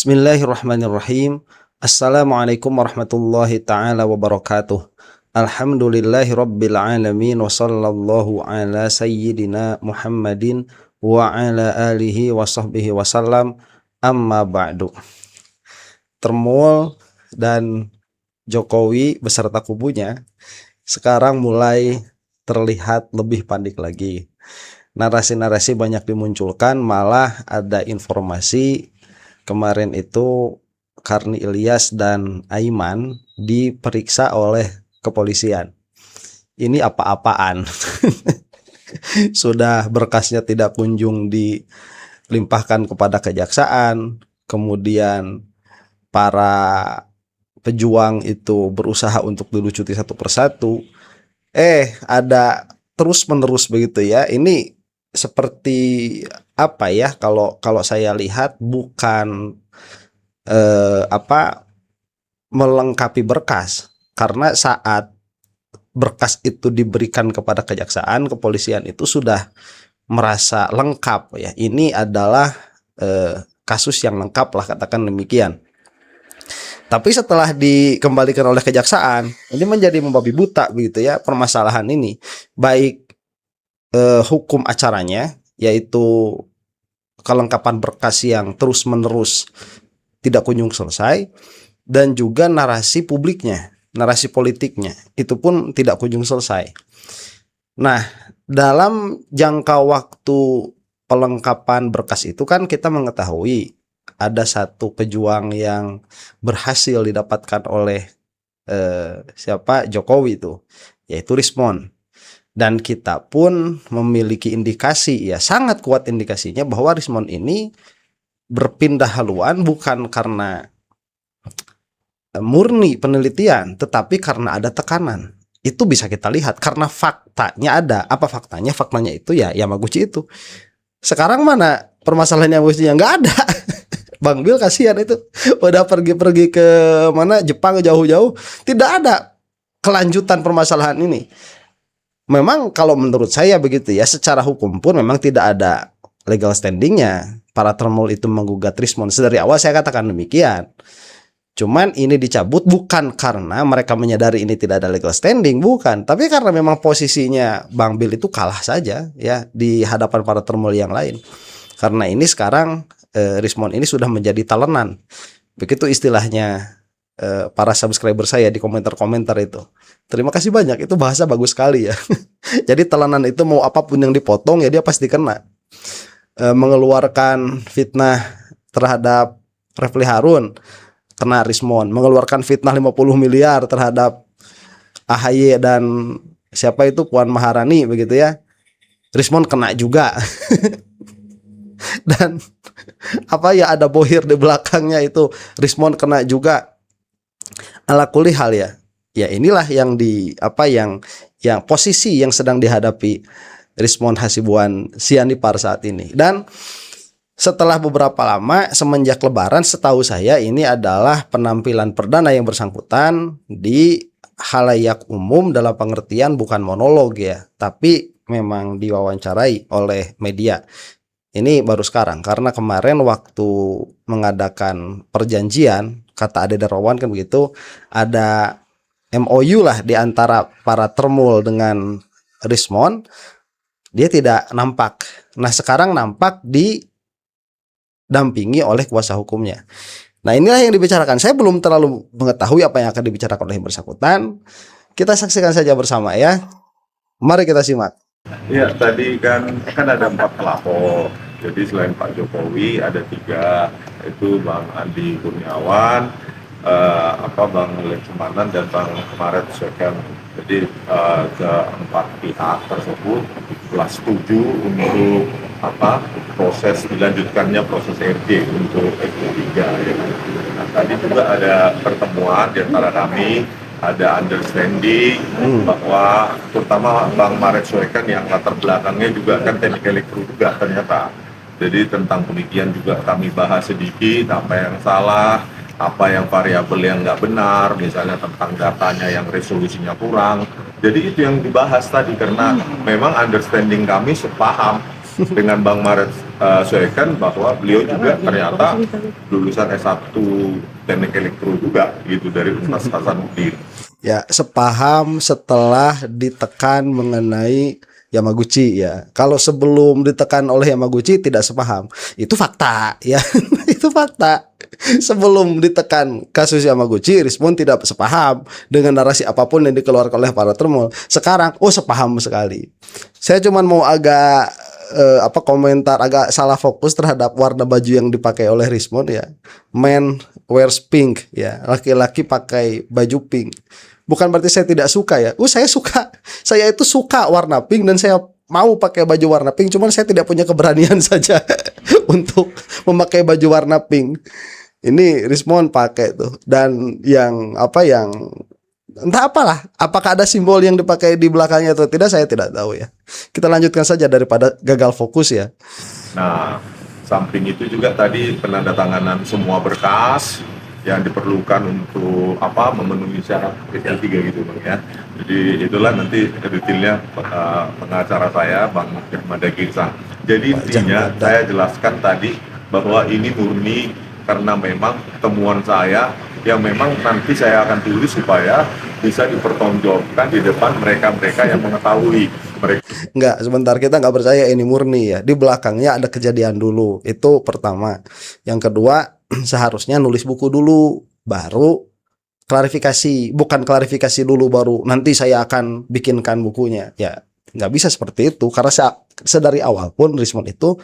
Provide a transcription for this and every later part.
Bismillahirrahmanirrahim. Assalamualaikum warahmatullahi ta'ala wabarakatuh. Alhamdulillahi rabbil alamin. Wa sallallahu ala sayyidina Muhammadin wa ala alihi wa sahbihi wasallam. Amma ba'du. Termul dan Jokowi beserta kubunya sekarang mulai terlihat lebih panik lagi. Narasi-narasi banyak dimunculkan, malah ada informasi kemarin itu Karni Ilyas dan Aiman diperiksa oleh kepolisian. Ini apa-apaan? Sudah berkasnya tidak kunjung dilimpahkan kepada kejaksaan, kemudian para pejuang itu berusaha untuk dilucuti satu persatu. Ada terus-menerus begitu ya. Ini seperti apa ya, kalau saya lihat bukan melengkapi berkas, karena saat berkas itu diberikan kepada kejaksaan, kepolisian itu sudah merasa lengkap ya, ini adalah kasus yang lengkap lah, katakan demikian. Tapi setelah dikembalikan oleh kejaksaan, ini menjadi membabi buta begitu ya permasalahan ini, baik hukum acaranya, yaitu kelengkapan berkas yang terus-menerus tidak kunjung selesai, dan juga narasi publiknya, narasi politiknya, itu pun tidak kunjung selesai. Nah, dalam jangka waktu pelengkapan berkas itu kan kita mengetahui ada satu pejuang yang berhasil didapatkan oleh Jokowi itu, yaitu Rismon. Dan kita pun memiliki indikasi, ya sangat kuat indikasinya, bahwa Rismon ini berpindah haluan bukan karena murni penelitian, tetapi karena ada tekanan. Itu bisa kita lihat karena faktanya ada. Apa faktanya? Faktanya itu ya Yamaguchi itu. Sekarang mana permasalahan Yamaguchi-nya? Nggak ada. Bang Bill kasihan itu, udah pergi ke mana, Jepang jauh-jauh, tidak ada kelanjutan permasalahan ini. Memang kalau menurut saya begitu ya, secara hukum pun memang tidak ada legal standingnya para termul itu menggugat Rismon. Dari awal saya katakan demikian. Cuman ini dicabut bukan karena mereka menyadari ini tidak ada legal standing, bukan, tapi karena memang posisinya Bang Bill itu kalah saja ya di hadapan para termul yang lain. Karena ini sekarang Rismon ini sudah menjadi talenan, begitu istilahnya para subscriber saya di komentar-komentar itu. Terima kasih banyak, itu bahasa bagus sekali ya. Jadi telanan itu mau apapun yang dipotong ya dia pasti kena. Mengeluarkan fitnah terhadap Refli Harun, kena Rismon. Mengeluarkan fitnah 50 miliar terhadap AHY dan siapa itu Puan Maharani begitu ya, Rismon kena juga. Dan ada bohir di belakangnya itu, Rismon kena juga. Ala kulli hal ya. Ya inilah yang yang posisi yang sedang dihadapi Rismon Hasibuan Sianipar saat ini. Dan setelah beberapa lama semenjak Lebaran, setahu saya ini adalah penampilan perdana yang bersangkutan di halayak umum, dalam pengertian bukan monolog ya, tapi memang diwawancarai oleh media. Ini baru sekarang, karena kemarin waktu mengadakan perjanjian, kata Ade Darmawan kan begitu, ada MOU lah di antara para termul dengan Rismon, dia tidak nampak. Nah sekarang nampak didampingi oleh kuasa hukumnya. Nah inilah yang dibicarakan. Saya belum terlalu mengetahui apa yang akan dibicarakan oleh yang bersangkutan. Kita saksikan saja bersama ya. Mari kita simak. Ya, tadi kan ada 4 pelapor. Jadi selain Pak Jokowi ada 3, itu Bang Andi Kurniawan, Bang Letsemanan, dan Bang Maret Soekan. Jadi ke-4 pihak tersebut telah setuju untuk proses dilanjutkannya proses RJ untuk SP3 ya. Nah, tadi juga ada pertemuan di antara kami, ada understanding bahwa terutama Bang Maret Soekan yang latar belakangnya juga kan teknik elektro juga ternyata. Jadi tentang demikian juga kami bahas sedikit apa yang salah, apa yang variabel yang nggak benar, misalnya tentang datanya yang resolusinya kurang. Jadi itu yang dibahas tadi, karena memang understanding kami sepaham dengan Bang Maret sesuaikan bahwa beliau juga ternyata lulusan S1 Teknik Elektro juga gitu dari Universitas Hasanuddin. Ya, sepaham setelah ditekan mengenai Yamaguchi ya. Kalau sebelum ditekan oleh Yamaguchi tidak sepaham. Itu fakta ya. Itu fakta. Sebelum ditekan kasus Yamaguchi, Rismon tidak sepaham dengan narasi apapun yang dikeluarkan oleh para termol. Sekarang, sepaham sekali. Saya cuman mau agak komentar agak salah fokus terhadap warna baju yang dipakai oleh Rismon ya. Man wears pink ya. Laki-laki pakai baju pink. Bukan berarti saya tidak suka ya. Saya suka. Saya itu suka warna pink dan saya mau pakai baju warna pink. Cuman saya tidak punya keberanian saja untuk memakai baju warna pink. Ini Rismon pakai tuh. Dan yang entah apalah. Apakah ada simbol yang dipakai di belakangnya atau tidak, saya tidak tahu ya. Kita lanjutkan saja daripada gagal fokus ya. Nah, samping itu juga tadi penandatanganan semua berkas yang diperlukan untuk memenuhi syarat PL3 gitu Bang ya. Jadi itulah nanti detailnya pengacara saya Bang Jahmada Girsang. Jadi intinya saya jelaskan tadi bahwa ini murni karena memang temuan saya yang memang nanti saya akan tulis supaya bisa dipertanggungjawabkan di depan mereka-mereka yang mengetahui. Enggak, sebentar, kita nggak percaya ini murni ya. Di belakangnya ada kejadian dulu. Itu pertama. Yang kedua, seharusnya nulis buku dulu, baru klarifikasi. Bukan klarifikasi dulu baru nanti saya akan bikinkan bukunya. Ya, nggak bisa seperti itu. Karena sedari awal pun Rismon itu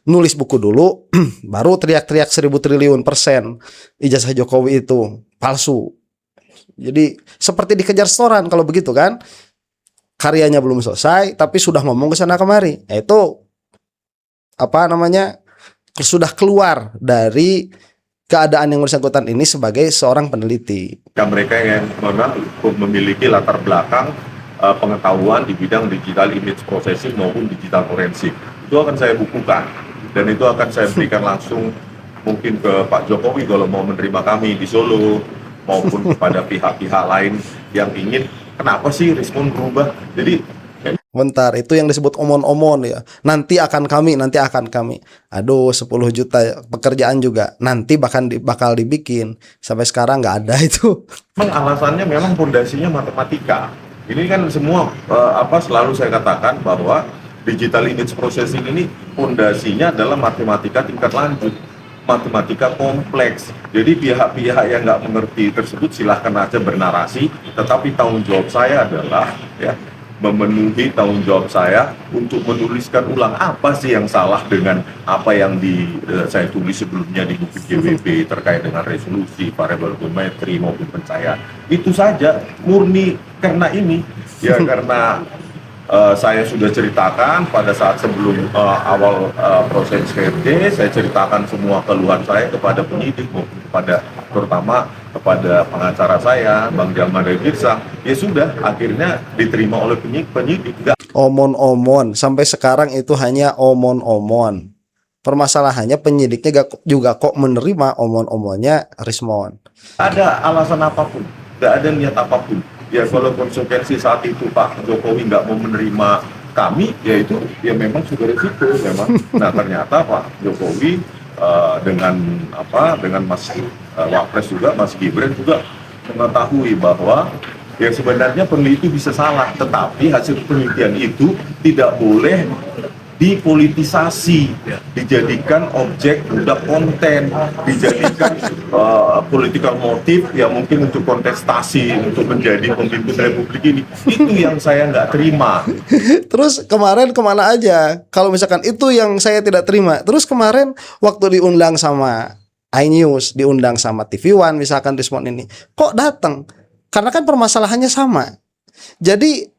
nulis buku dulu, baru teriak-teriak 1000 triliun persen ijazah Jokowi itu palsu. Jadi seperti dikejar setoran kalau begitu kan. Karyanya belum selesai tapi sudah ngomong ke sana kemari. Itu sudah keluar dari keadaan yang bersangkutan ini sebagai seorang peneliti. Mereka yang memiliki latar belakang pengetahuan di bidang digital image processing maupun digital forensik, itu akan saya bukukan dan itu akan saya berikan langsung mungkin ke Pak Jokowi kalau mau menerima kami di Solo, maupun kepada pihak-pihak lain yang ingin kenapa sih Rismon berubah. Jadi bentar, itu yang disebut omon-omon ya. Nanti akan kami. Aduh, 10 juta pekerjaan juga. Nanti bakal dibikin. Sampai sekarang nggak ada itu. Memang alasannya memang fondasinya matematika. Ini kan semua selalu saya katakan bahwa digital image processing ini fondasinya adalah matematika tingkat lanjut. Matematika kompleks. Jadi pihak-pihak yang nggak mengerti tersebut silahkan aja bernarasi. Tetapi tanggung jawab saya adalah memenuhi tanggung jawab saya untuk menuliskan ulang apa sih yang salah dengan apa yang saya tulis sebelumnya di buku GWB terkait dengan resolusi, variabel geometri maupun pencahayaan. Itu saja, murni karena ini ya karena saya sudah ceritakan pada saat sebelum awal proses KRD, saya ceritakan semua keluhan saya kepada penyidik maupun terutama kepada pengacara saya, Bang Jahmada Girsang. Ya sudah, akhirnya diterima oleh penyidik. Omon-omon, sampai sekarang itu hanya omon-omon. Permasalahannya penyidiknya juga kok menerima omon-omonnya Rismon. Ada alasan apapun, tidak ada niat apapun. Ya kalau konsekuensi saat itu Pak Jokowi nggak mau menerima kami, ya itu ya memang sudah resiko memang. Nah ternyata Pak Jokowi dengan Mas Wapres juga, Mas Gibran juga mengetahui bahwa ya sebenarnya peneliti bisa salah, tetapi hasil penelitian itu tidak boleh dipolitisasi, dijadikan objek budak konten, dijadikan political motif yang mungkin untuk kontestasi, untuk menjadi pemimpin republik ini. Itu yang saya nggak terima. Terus kemarin kemana aja? Kalau misalkan itu yang saya tidak terima. Terus kemarin waktu diundang sama iNews, diundang sama TV One, misalkan Rismon ini, kok datang? Karena kan permasalahannya sama. Jadi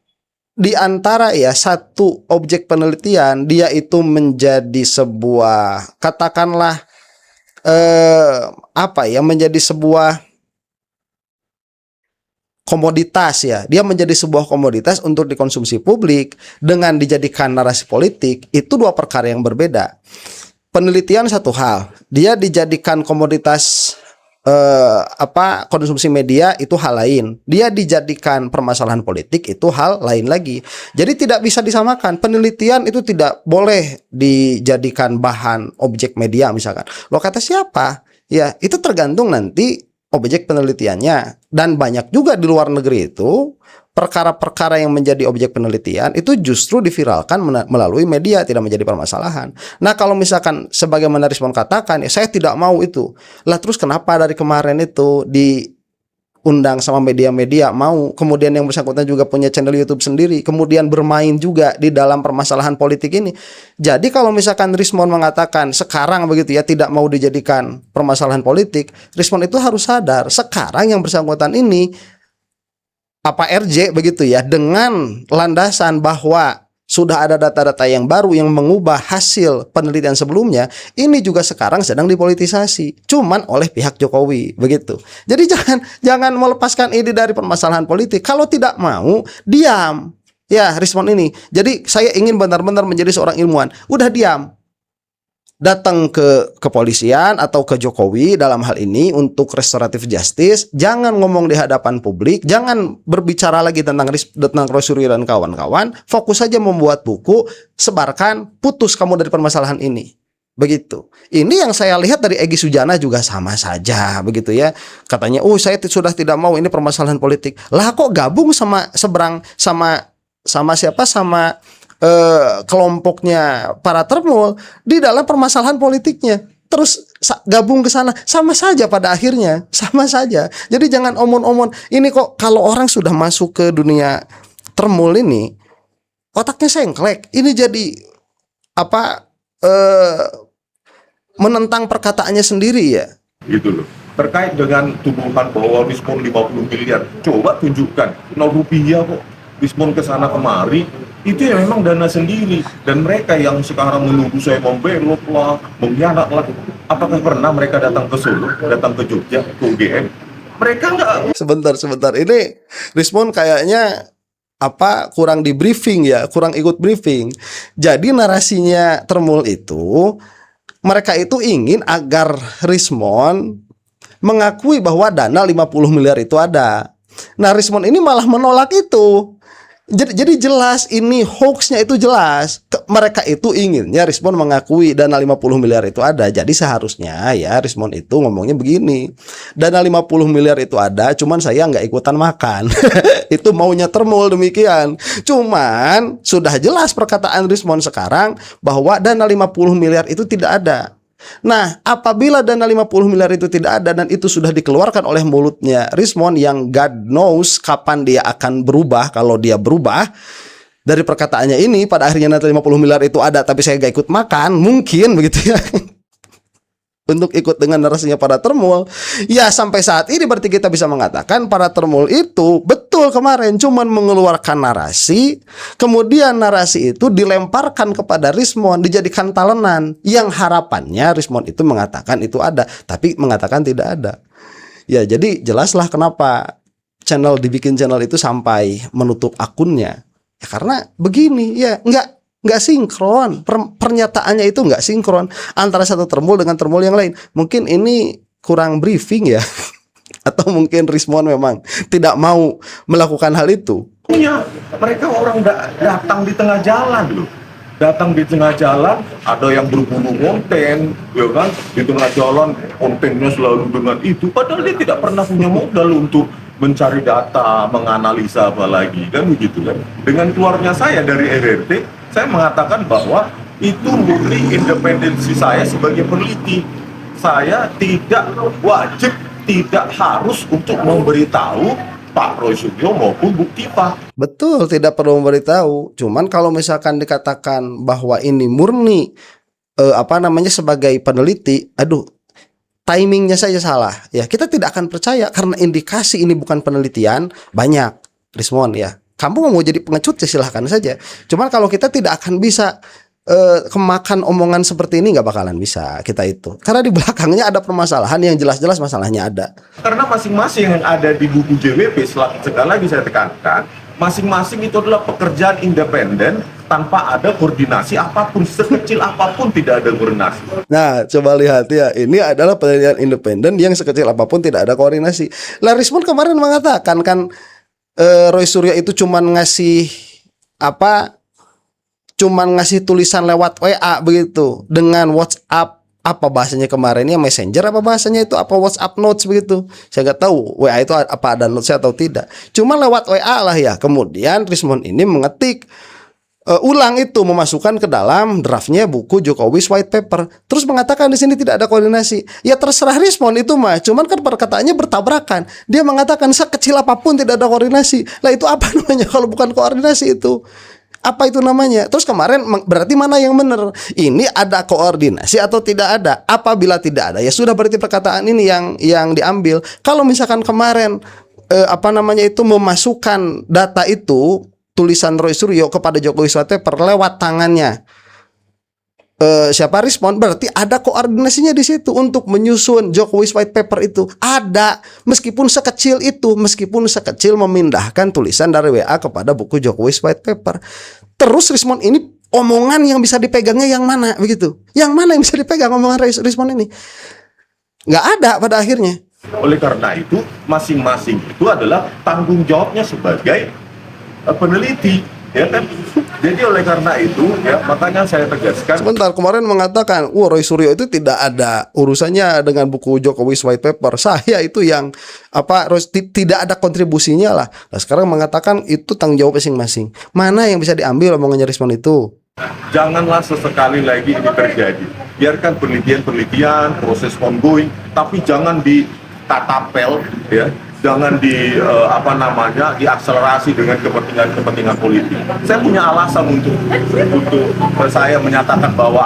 di antara satu objek penelitian, dia itu menjadi sebuah, katakanlah menjadi sebuah komoditas ya. Dia menjadi sebuah komoditas untuk dikonsumsi publik dengan dijadikan narasi politik. Itu dua perkara yang berbeda. Penelitian satu hal, dia dijadikan komoditas konsumsi media itu hal lain. Dia dijadikan permasalahan politik itu hal lain lagi. Jadi tidak bisa disamakan. Penelitian itu tidak boleh dijadikan bahan objek media misalkan. Lo kata siapa? Ya, itu tergantung nanti objek penelitiannya. Dan banyak juga di luar negeri itu perkara-perkara yang menjadi objek penelitian itu justru diviralkan melalui media, tidak menjadi permasalahan. Nah, kalau misalkan sebagaimana Rismon katakan, ya saya tidak mau itu. Lah terus kenapa dari kemarin itu diundang sama media-media mau, kemudian yang bersangkutan juga punya channel YouTube sendiri, kemudian bermain juga di dalam permasalahan politik ini. Jadi kalau misalkan Rismon mengatakan sekarang begitu ya tidak mau dijadikan permasalahan politik, Rismon itu harus sadar sekarang yang bersangkutan ini RJ begitu ya, dengan landasan bahwa sudah ada data-data yang baru yang mengubah hasil penelitian sebelumnya, ini juga sekarang sedang dipolitisasi, cuman oleh pihak Jokowi begitu. Jadi jangan melepaskan ini dari permasalahan politik. Kalau tidak mau, diam. Ya, Rismon ini. Jadi saya ingin benar-benar menjadi seorang ilmuwan. Udah diam. Datang ke kepolisian atau ke Jokowi dalam hal ini untuk restoratif justice, jangan ngomong di hadapan publik, jangan berbicara lagi tentang Roy dan kawan-kawan, fokus saja membuat buku, sebarkan, putus kamu dari permasalahan ini. Begitu. Ini yang saya lihat dari Egy Sujana juga sama saja begitu ya. Katanya, saya sudah tidak mau ini permasalahan politik. Lah kok gabung sama siapa sama kelompoknya para termul di dalam permasalahan politiknya, terus gabung ke sana, sama saja pada akhirnya, sama saja. Jadi jangan omon-omon. Ini kok kalau orang sudah masuk ke dunia termul ini otaknya sengklek, ini jadi menentang perkataannya sendiri ya. Gitu loh. Terkait dengan tuduhan bahwa Rismon 50 miliar, coba tunjukkan 0 rupiah kok Rismon ke sana kemari. Itu ya memang dana sendiri. Dan mereka yang sekarang menuduh saya membelot lah, mengkhianat lah, apakah pernah mereka datang ke Solo, datang ke Jogja, ke UGM? Mereka enggak. Sebentar. Ini Rismon kayaknya kurang di briefing ya, kurang ikut briefing. Jadi narasinya termul itu, mereka itu ingin agar Rismon mengakui bahwa dana 50 miliar itu ada. Nah, Rismon ini malah menolak itu. Jadi jelas ini hoaxnya itu jelas. Mereka itu inginnya Rismon mengakui dana 50 miliar itu ada. Jadi seharusnya ya Rismon itu ngomongnya begini, dana 50 miliar itu ada, cuman saya nggak ikutan makan. Itu maunya termul demikian. Cuman sudah jelas perkataan Rismon sekarang bahwa dana 50 miliar itu tidak ada. Nah, apabila dana 50 miliar itu tidak ada dan itu sudah dikeluarkan oleh mulutnya Rismon yang God knows kapan dia akan berubah, kalau dia berubah dari perkataannya ini pada akhirnya nanti 50 miliar itu ada tapi saya gak ikut makan, mungkin begitu ya. Untuk ikut dengan narasinya para termul. Ya sampai saat ini berarti kita bisa mengatakan para termul itu betul kemarin cuman mengeluarkan narasi, kemudian narasi itu dilemparkan kepada Rismon, dijadikan talenan, yang harapannya Rismon itu mengatakan itu ada, tapi mengatakan tidak ada. Ya jadi jelaslah kenapa dibikin channel itu sampai menutup akunnya. Ya karena begini ya, nggak sinkron, pernyataannya itu nggak sinkron antara satu termul dengan termul yang lain. Mungkin ini kurang briefing ya, atau mungkin Rismon memang tidak mau melakukan hal itu. Iya, mereka orang datang di tengah jalan loh. Datang di tengah jalan, ada yang berburu konten, ya kan? Di tengah jalan kontennya selalu dengan itu, padahal dia tidak pernah punya modal untuk mencari data, menganalisa apa lagi, kan begitu kan? Dengan keluarnya saya dari RRT, saya mengatakan bahwa itu murni independensi saya sebagai peneliti. Saya tidak wajib, tidak harus untuk memberitahu Pak Roy Suryo maupun Bukti Pak. Betul, tidak perlu memberitahu. Cuman kalau misalkan dikatakan bahwa ini murni sebagai peneliti, timingnya saja salah. Ya, kita tidak akan percaya karena indikasi ini bukan penelitian banyak. Rismon ya, kamu mau jadi pengecut ya silahkan saja. Cuman kalau kita tidak akan bisa kemakan omongan seperti ini, nggak bakalan bisa kita itu. Karena di belakangnya ada permasalahan yang jelas-jelas masalahnya ada. Karena masing-masing yang ada di buku JWP, sekali lagi saya tekankan, masing-masing itu adalah pekerjaan independen tanpa ada koordinasi apapun, sekecil apapun tidak ada koordinasi. Nah, coba lihat ya, ini adalah penelitian independen yang sekecil apapun tidak ada koordinasi. Lah Rismon kemarin mengatakan kan Roy Suryo itu cuman ngasih apa? Cuman ngasih tulisan lewat WA begitu dengan WhatsApp, apa bahasanya kemarin ya, Messenger apa bahasanya itu, apa WhatsApp notes begitu. Saya nggak tahu WA itu apa ada notesnya atau tidak. Cuma lewat WA lah ya. Kemudian Rismon ini mengetik ulang itu, memasukkan ke dalam draftnya buku Jokowi's White Paper. Terus mengatakan di sini tidak ada koordinasi. Ya terserah Rismon itu mah. Cuman kan perkataannya bertabrakan. Dia mengatakan sekecil apapun tidak ada koordinasi. Lah itu apa namanya kalau bukan koordinasi itu? Apa itu namanya? Terus kemarin berarti mana yang benar? Ini ada koordinasi atau tidak ada? Apabila tidak ada, ya sudah berarti perkataan ini yang diambil. Kalau misalkan kemarin memasukkan data itu, tulisan Roy Suryo kepada Jokowi White Paper lewat tangannya siapa Rismon, berarti ada koordinasinya di situ untuk menyusun Jokowi White Paper itu. Ada, meskipun sekecil itu, meskipun sekecil memindahkan tulisan dari WA kepada buku Jokowi White Paper. Terus Rismon ini omongan yang bisa dipegangnya yang mana begitu? Yang mana yang bisa dipegang omongan Rismon ini? Nggak ada pada akhirnya. Oleh karena itu, masing-masing itu adalah tanggung jawabnya sebagai peneliti, ya kan? Jadi oleh karena itu, ya makanya saya tegaskan. Sebentar, kemarin mengatakan, Roy Suryo itu tidak ada urusannya dengan buku Jokowi's White Paper. Saya itu yang tidak ada kontribusinya lah. Nah, sekarang mengatakan itu tanggung jawab masing-masing. Mana yang bisa diambil omongannya Rismon itu? Janganlah sesekali lagi ini terjadi. Biarkan penelitian, proses ongoing, tapi jangan ditatapel, ya. Jangan diakselerasi dengan kepentingan politik. Saya punya alasan untuk saya menyatakan bahwa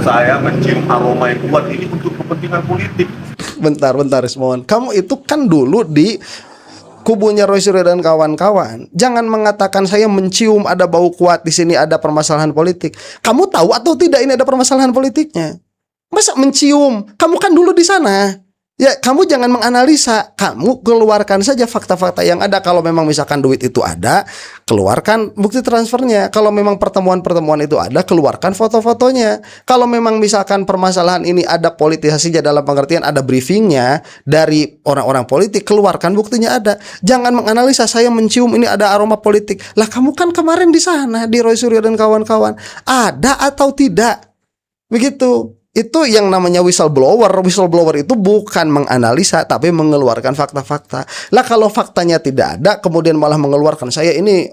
saya mencium aroma yang kuat ini untuk kepentingan politik. Bentar Rismon, kamu itu kan dulu di kubunya Roy Suryo dan kawan-kawan. Jangan mengatakan saya mencium ada bau kuat di sini, ada permasalahan politik. Kamu tahu atau tidak ini ada permasalahan politiknya? Masa mencium? Kamu kan dulu di sana. Ya, kamu jangan menganalisa, kamu keluarkan saja fakta-fakta yang ada. Kalau memang misalkan duit itu ada, keluarkan bukti transfernya. Kalau memang pertemuan-pertemuan itu ada, keluarkan foto-fotonya. Kalau memang misalkan permasalahan ini ada politisasinya dalam pengertian ada briefingnya dari orang-orang politik, keluarkan buktinya ada. Jangan menganalisa saya mencium ini ada aroma politik. Lah kamu kan kemarin di sana di Roy Suryo dan kawan-kawan, ada atau tidak? Begitu. Itu yang namanya whistleblower. Whistleblower itu bukan menganalisa tapi mengeluarkan fakta-fakta. Lah kalau faktanya tidak ada kemudian malah mengeluarkan saya ini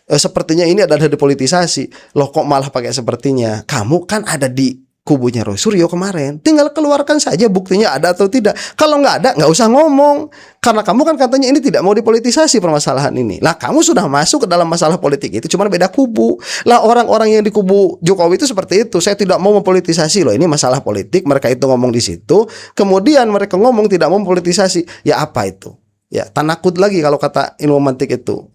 sepertinya ini adalah dipolitisasi. Loh kok malah pakai sepertinya? Kamu kan ada di kubunya Roy Suryo kemarin. Tinggal keluarkan saja buktinya ada atau tidak. Kalau nggak ada nggak usah ngomong. Karena kamu kan katanya ini tidak mau dipolitisasi permasalahan ini. Lah kamu sudah masuk ke dalam masalah politik itu, cuma beda kubu. Lah orang-orang yang di kubu Jokowi itu seperti itu. Saya tidak mau mempolitisasi loh, ini masalah politik. Mereka itu ngomong di situ. Kemudian mereka ngomong tidak mau mempolitisasi. Ya apa itu? Ya tanakut lagi kalau kata ilmu mantik itu.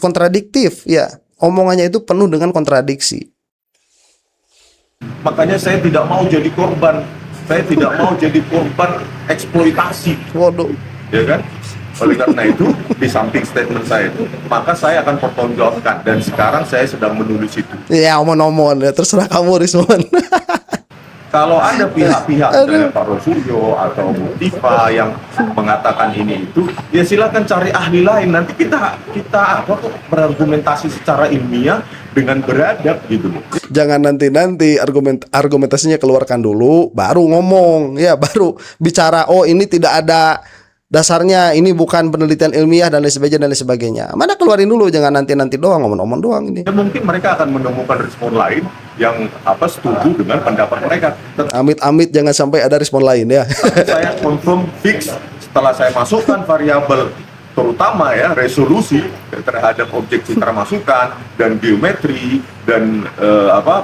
Kontradiktif ya. Omongannya itu penuh dengan kontradiksi. Makanya saya tidak mau jadi korban. Saya tidak mau jadi korban eksploitasi. Waduh. Ya kan? Oleh karena itu, di samping statement saya itu, maka saya akan pertanggungjawabkan. Dan sekarang saya sedang menulis itu. Ya omong-omong ya, terserah kamu Rismon. Kalau ada pihak-pihak dari Pak Roy Suryo atau Mutiva yang mengatakan ini itu, ya silakan cari ahli lain. Nanti kita berargumentasi secara ilmiah dengan beradab gitu. Jangan nanti argumentasinya keluarkan dulu, baru ngomong, ya baru bicara. Oh ini tidak ada dasarnya, ini bukan penelitian ilmiah dan lain sebagainya. Mana keluarin dulu, jangan nanti doang ngomong doang ini. Ya, mungkin mereka akan menemukan respon lain yang setuju dengan pendapat mereka. Amit-amit jangan sampai ada respon lain ya. Saya confirm fix setelah saya masukkan variabel terutama ya resolusi terhadap objek citra masukan dan geometri dan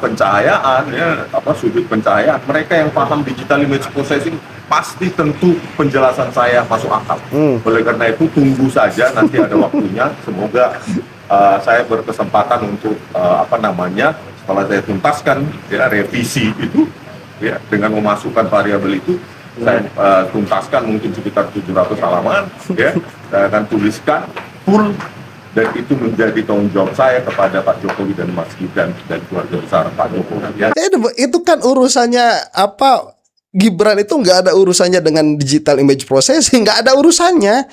pencahayaan ya sudut pencahayaan. Mereka yang paham digital image processing pasti tentu penjelasan saya masuk akal. Oleh karena itu tunggu saja nanti ada waktunya. Semoga saya berkesempatan untuk setelah saya tuntaskan ya revisi itu ya dengan memasukkan variabel itu. Saya tuntaskan mungkin sekitar 700 halaman ya. Saya akan tuliskan full dan itu menjadi tanggung jawab saya kepada Pak Jokowi dan Mas Gibran dan keluarga besar Pak Jokowi. Ya, Itu kan urusannya apa? Gibran itu nggak ada urusannya dengan digital image processing, nggak ada urusannya.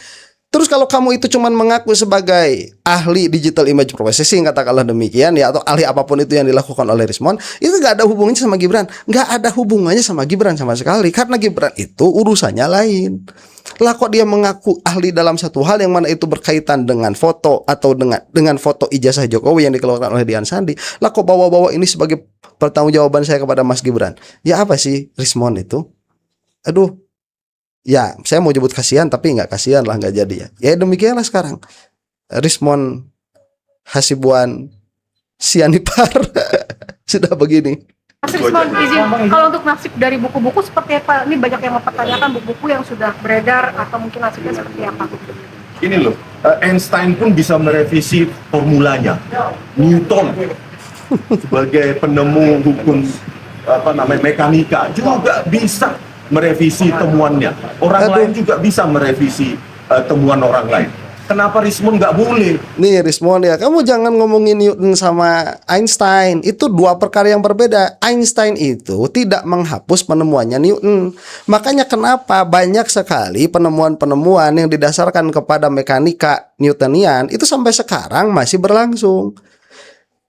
Terus kalau kamu itu cuman mengaku sebagai ahli digital image processing, katakanlah demikian ya, atau ahli apapun itu yang dilakukan oleh Rismon, itu nggak ada hubungannya sama Gibran, nggak ada hubungannya sama Gibran sama sekali, karena Gibran itu urusannya lain. Lah kok dia mengaku ahli dalam satu hal yang mana itu berkaitan dengan foto atau dengan foto ijazah Jokowi yang dikeluarkan oleh Dian Sandi. Lah kok bawa-bawa ini sebagai pertanggungjawaban saya kepada Mas Gibran. Ya apa sih Rismon itu? Aduh. Ya, saya mau jemput kasihan tapi nggak kasihan lah, nggak jadi ya. Ya demikianlah sekarang. Rismon Hasibuan Sianipar sudah begini. Mas Rismon, izin, kalau untuk nasib dari buku-buku seperti apa? Ini banyak yang mempertanyakan buku-buku yang sudah beredar atau mungkin nasibnya seperti apa? ini loh, Einstein pun bisa merevisi formulanya. Newton sebagai penemu hukum mekanika juga bisa merevisi temuannya. Orang lain juga bisa merevisi temuan orang lain. Kenapa Rismon nggak boleh? Nih Rismon ya, kamu jangan ngomongin Newton sama Einstein. Itu dua perkara yang berbeda. Einstein itu tidak menghapus penemuannya Newton. Makanya kenapa banyak sekali penemuan-penemuan yang didasarkan kepada mekanika Newtonian itu sampai sekarang masih berlangsung.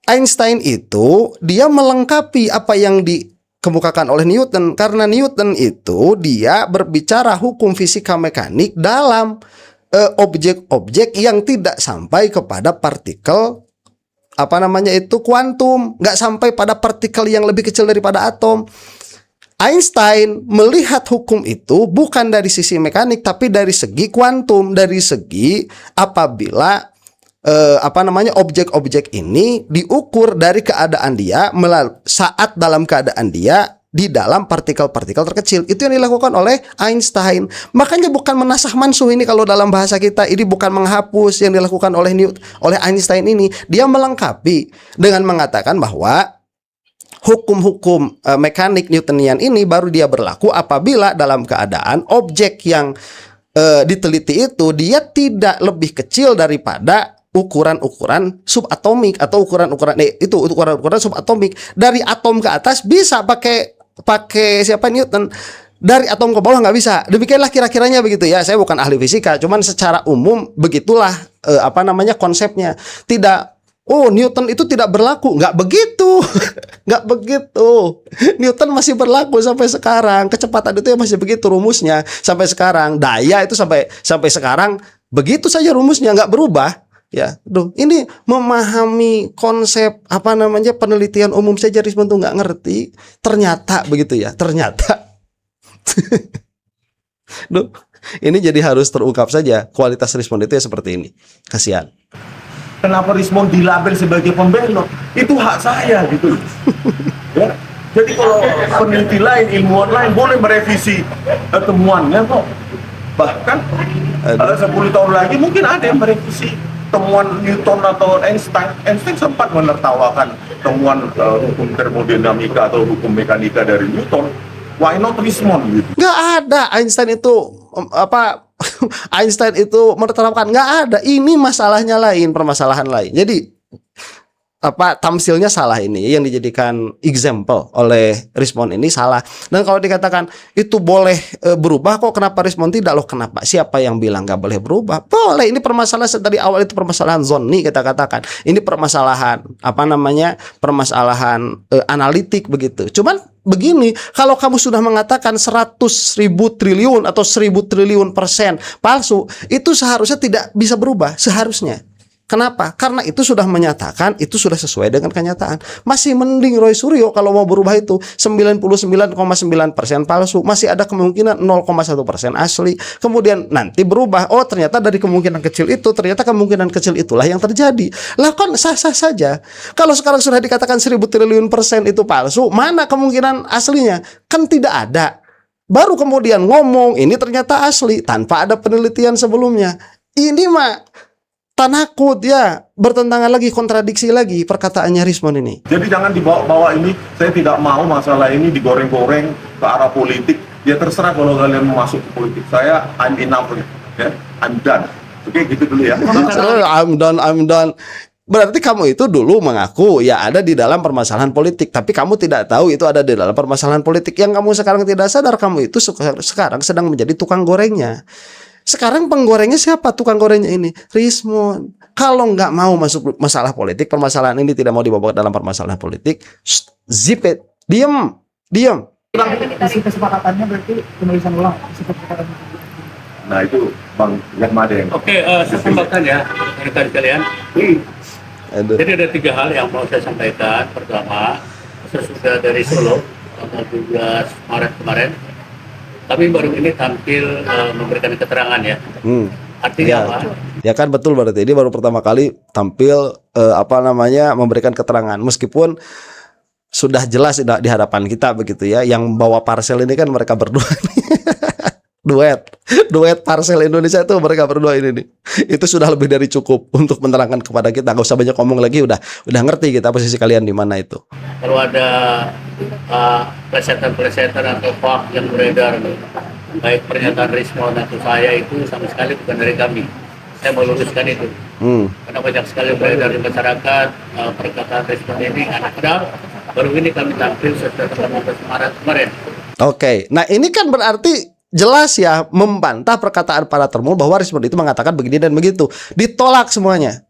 Einstein itu dia melengkapi apa yang dikemukakan oleh Newton, karena Newton itu dia berbicara hukum fisika mekanik dalam objek-objek yang tidak sampai kepada partikel kuantum, nggak sampai pada partikel yang lebih kecil daripada atom. Einstein melihat hukum itu bukan dari sisi mekanik tapi dari segi kuantum, dari segi apabila objek-objek ini diukur dari keadaan dia saat dalam keadaan dia di dalam partikel-partikel terkecil. Itu yang dilakukan oleh Einstein. Makanya bukan menasah mansuh ini, kalau dalam bahasa kita ini bukan menghapus yang dilakukan oleh Einstein ini. Dia melengkapi dengan mengatakan bahwa hukum-hukum mekanik Newtonian ini baru dia berlaku apabila dalam keadaan objek yang diteliti itu dia tidak lebih kecil daripada ukuran-ukuran subatomik atau ukuran-ukuran subatomik. Dari atom ke atas bisa pakai Newton, dari atom ke bawah nggak bisa. Demikianlah kira-kiranya begitu ya. Saya bukan ahli fisika, cuman secara umum begitulah konsepnya. Tidak, Newton itu tidak berlaku, nggak begitu. Nggak begitu. Newton masih berlaku sampai sekarang. Kecepatan itu masih begitu rumusnya sampai sekarang. Daya itu sampai sekarang begitu saja rumusnya, nggak berubah. Ya, ini memahami konsep penelitian umum saja Rismon tuh nggak ngerti. Ternyata begitu ya, ternyata. Ini jadi harus terungkap saja kualitas Rismon itu ya seperti ini. Kasihan. Kenapa Rismon dilabel sebagai pembelot? Itu hak saya gitu. Ya. Jadi kalau peneliti lain, ilmuwan lain boleh merevisi temuannya kok. Bahkan 10 tahun lagi mungkin ada yang merevisi temuan Newton atau Einstein. Einstein sempat menertawakan temuan hukum termodinamika atau hukum mekanika dari Newton. Why not Rismon gitu? Nggak ada Einstein itu Einstein itu menertawakan, nggak ada. Ini masalahnya lain, permasalahan lain. Jadi tamsilnya salah, ini yang dijadikan example oleh Rismon ini salah. Dan kalau dikatakan itu boleh berubah, kok kenapa Rismon tidak? Loh, kenapa? Siapa yang bilang nggak boleh berubah? Boleh. Ini permasalahan dari awal itu permasalahan zonni, kita katakan. Ini permasalahan permasalahan analitik begitu. Cuman begini, kalau kamu sudah mengatakan 100.000 triliun atau 1.000 triliun persen palsu, itu seharusnya tidak bisa berubah, seharusnya. Kenapa? Karena itu sudah menyatakan, itu sudah sesuai dengan kenyataan. Masih mending Roy Suryo kalau mau berubah itu 99,9% palsu, masih ada kemungkinan 0,1% asli. Kemudian nanti berubah, ternyata dari kemungkinan kecil itu, ternyata kemungkinan kecil itulah yang terjadi. Lah kan sah-sah saja. Kalau sekarang sudah dikatakan 1.000 triliun persen itu palsu, mana kemungkinan aslinya? Kan tidak ada. Baru kemudian ngomong ini ternyata asli tanpa ada penelitian sebelumnya. Ini mah tanakut ya, bertentangan lagi, kontradiksi lagi perkataannya Rismon ini. Jadi jangan dibawa-bawa ini. Saya tidak mau masalah ini digoreng-goreng ke arah politik. Ya terserah kalau kalian mau masuk ke politik. I'm enough, ya. I'm done. Oke, gitu dulu ya. I'm done. Berarti kamu itu dulu mengaku ya ada di dalam permasalahan politik, tapi kamu tidak tahu itu ada di dalam permasalahan politik. Yang kamu sekarang tidak sadar, kamu itu sekarang sedang menjadi tukang gorengnya. Sekarang penggorengnya siapa? Tukang gorengnya ini Rismon. Kalau nggak mau masuk masalah politik, permasalahan ini tidak mau dibawa dalam permasalahan politik, zip it, diam. Isi kesepakatannya berarti penulisan ulang isi kesepakatan. Nah itu Bang Yahmadeng. Oke, saya tambahkan ya, rekan sekalian. Aduh. Jadi ada 3 hal yang mau saya sampaikan. Pertama, sesudah dari Solo tanggal 12 Maret kemarin, kami baru ini tampil memberikan keterangan ya. Artinya Ya. apa? Ya kan betul, berarti ini baru pertama kali tampil memberikan keterangan, meskipun sudah jelas di hadapan kita begitu ya. Yang bawa parsel ini kan mereka berdua duet parsel Indonesia itu mereka berdua ini nih. Itu sudah lebih dari cukup untuk menerangkan kepada kita. Gak usah banyak ngomong lagi, udah ngerti kita posisi kalian di mana itu. Kalau ada plesetan-plesetan atau hoax yang beredar, baik pernyataan Rismon atau saya, itu sama sekali bukan dari kami. Saya mau luruskan itu. Karena banyak sekali beredar di masyarakat perkataan Rismon ini padahal baru ini kami tampil setelah tanggal 15 Maret kemarin. Oke, nah ini kan berarti jelas ya membantah perkataan para termul bahwa Rismon itu mengatakan begini dan begitu. Ditolak semuanya.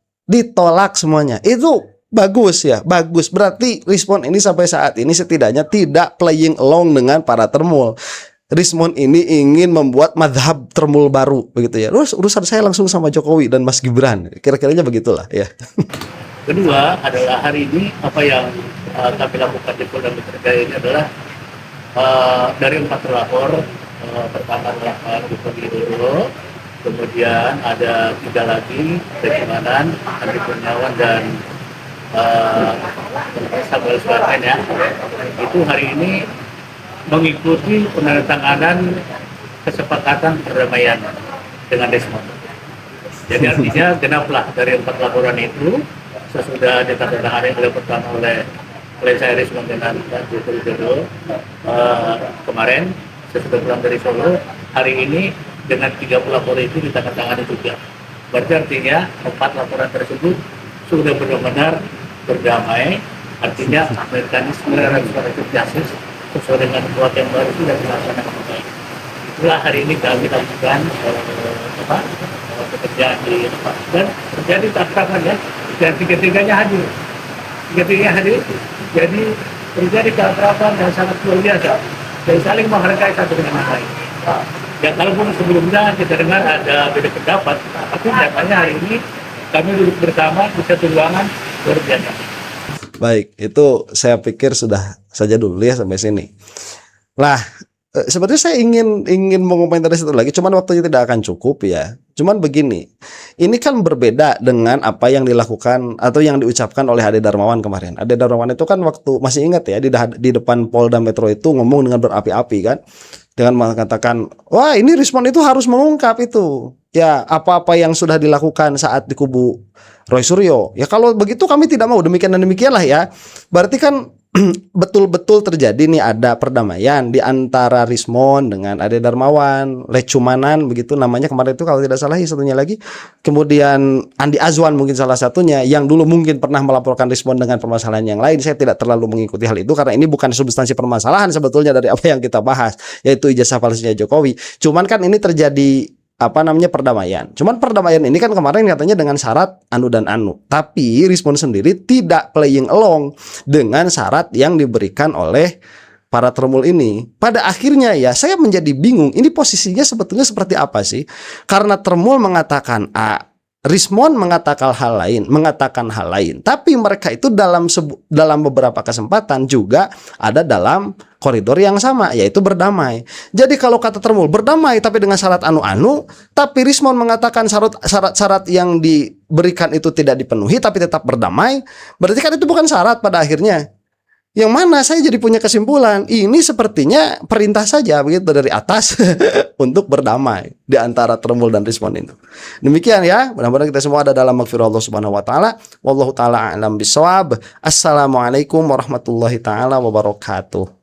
Itu bagus ya, bagus. Berarti Rismon ini sampai saat ini setidaknya tidak playing along dengan para termul. Rismon ini ingin membuat madhab termul baru begitu ya. Terus urusan saya langsung sama Jokowi dan Mas Gibran. Kira-kiranya begitulah ya. Kedua adalah hari ini apa yang kami lakukan di Polda Metro Jaya ini adalah dari 4 terlapor. Pertama adalah Pak Joko Widodo, kemudian ada 3 lagi, Rejemanan, Andi Kurniawan, dan Samuel Suarman ya. Itu hari ini mengikuti penandatanganan kesepakatan perdamaian dengan Rismon. Jadi artinya genaplah dari 4 laporan itu sesudah ditandatangani pertama oleh saya Rismon dengan Pak Joko Widodo kemarin. Sesudah pulang dari Solo, hari ini dengan 3 pelapor itu ditandatangani juga. Berarti artinya 4 laporan tersebut sudah benar-benar berdamai. Artinya mekanisme restoratif justice sesuai dengan kuat yang baru sudah dilaksanakan. Itulah hari ini kami lakukan pekerjaan di tempat dan terjadi tantangan ya. Dan tiga-tiganya hadir. Jadi terjadi keakraban dan sangat luar biasa. Dan saling menghargai satu dengan yang lain. Ya kalaupun sebelumnya kita dengar ada beda pendapat, tapi nyatanya hari ini kami duduk bersama di satu ruangan luar biasa. Baik, itu saya pikir sudah saja dulu ya sampai sini. Lah, sebenarnya saya ingin mengomentari satu lagi, cuman waktunya tidak akan cukup ya. Cuman begini, ini kan berbeda dengan apa yang dilakukan atau yang diucapkan oleh Ade Darmawan kemarin. Ade Darmawan itu kan waktu masih ingat ya di depan Polda Metro itu ngomong dengan berapi-api kan, dengan mengatakan, wah ini Rismon itu harus mengungkap itu ya apa-apa yang sudah dilakukan saat di kubu Roy Suryo. Ya kalau begitu kami tidak mau, demikian dan demikianlah ya. Berarti kan betul-betul terjadi nih ada perdamaian di antara Rismon dengan Ade Darmawan, Lecumanan begitu namanya kemarin itu kalau tidak salah, satunya lagi. Kemudian Andi Azwan mungkin salah satunya yang dulu mungkin pernah melaporkan Rismon dengan permasalahan yang lain. Saya tidak terlalu mengikuti hal itu karena ini bukan substansi permasalahan sebetulnya dari apa yang kita bahas, yaitu ijazah palsunya Jokowi. Cuman kan ini terjadi perdamaian. Cuman perdamaian ini kan kemarin katanya dengan syarat anu dan anu. Tapi Rismon sendiri tidak playing along dengan syarat yang diberikan oleh para termul ini. Pada akhirnya ya saya menjadi bingung. Ini posisinya sebetulnya seperti apa sih? Karena termul mengatakan A, Rismon mengatakan hal lain. Tapi mereka itu dalam beberapa kesempatan juga ada dalam koridor yang sama, yaitu berdamai. Jadi kalau kata termul berdamai tapi dengan syarat anu-anu, tapi Rismon mengatakan syarat-syarat yang diberikan itu tidak dipenuhi tapi tetap berdamai, berarti kan itu bukan syarat pada akhirnya. Yang mana saya jadi punya kesimpulan, ini sepertinya perintah saja begitu dari atas untuk berdamai di antara termul dan Rismon itu. Demikian ya, mudah-mudahan kita semua ada dalam maghfirah Allah Subhanahu wa taala. Wallahu taala a'lam bishawab. Assalamualaikum warahmatullahi taala wabarakatuh.